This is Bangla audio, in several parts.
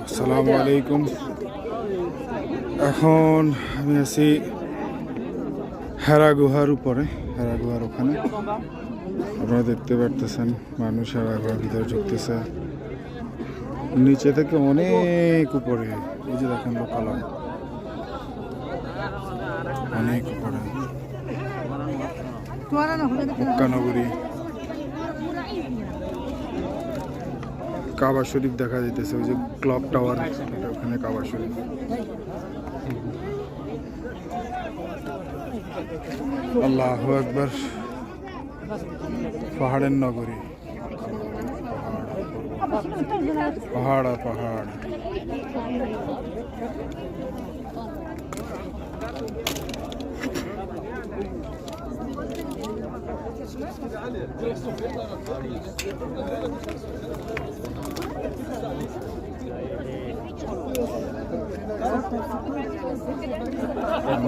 আসসালামু আলাইকুম। এখন আমি আছি হেরা গুহার উপরে, হেরা গুহার ওখানে। আপনারা দেখতে পারতেছেন মানুষ হেরা গুহার ভিতরে ঢুকতেছে নিচে থেকে অনেক উপরে। এই যে দেখেন লোকালয় অনেক উপরে, মক্কা নগরী, কাবা শরীফ দেখা যাইতেছে। ওই যে ক্লক টাওয়ার, এটা ওখানে কাবা শরীফ। আল্লাহু আকবার। পাহাড়ের নগরী, পাহাড় আর পাহাড়।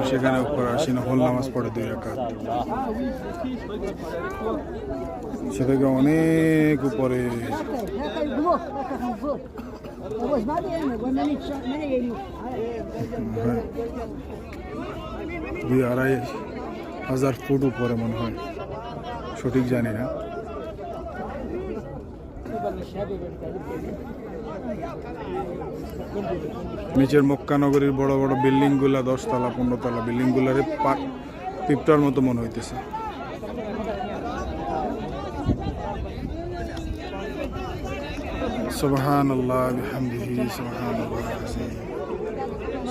সেখানে উপর আসি নফল নামাজ পড়ে 2 রাকাত। সে থেকে অনেক উপরে। দুই আড়াই হাজার ফুট উপরে মনে হয়, সঠিক জানি না। নিচের মক্কা নগরীর বড় বড় বিল্ডিং গুলা, 10 তলা 15 তলা বিল্ডিং গুলারে পিপটার মতো মনে হইতেছে। সুবহানাল্লাহ বিহামদিহি, সুবহানাল্লাহ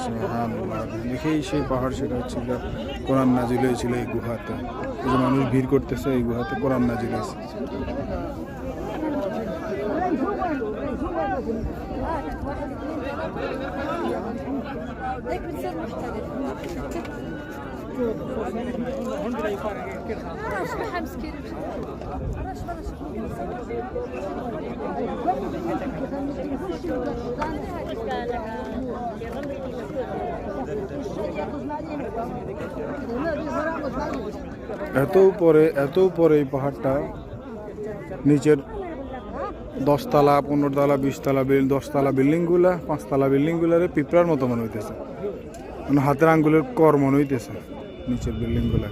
সুবহানাল্লাহ। দেখেই সেই পাহাড়, সেটা হচ্ছে কোরআন নাজিল হয়েছিল এই গুহাতে। এই যে মানুষ ভিড় করতেছে, এই গুহাতে কোরআন নাজিল হয়েছে। এত উপরে এই পাহাড়টা, নিচের 10 তলা 15 তলা 20 তলা 10 তলা বিল্ডিং গুলা, 5 তলা বিল্ডিং গুলারে পিঁপড়ার মতো মনে হইতেছে, মানে হাতের আঙ্গুলের কর মনে হইতেছে নিচের বিল্ডিং গুলা।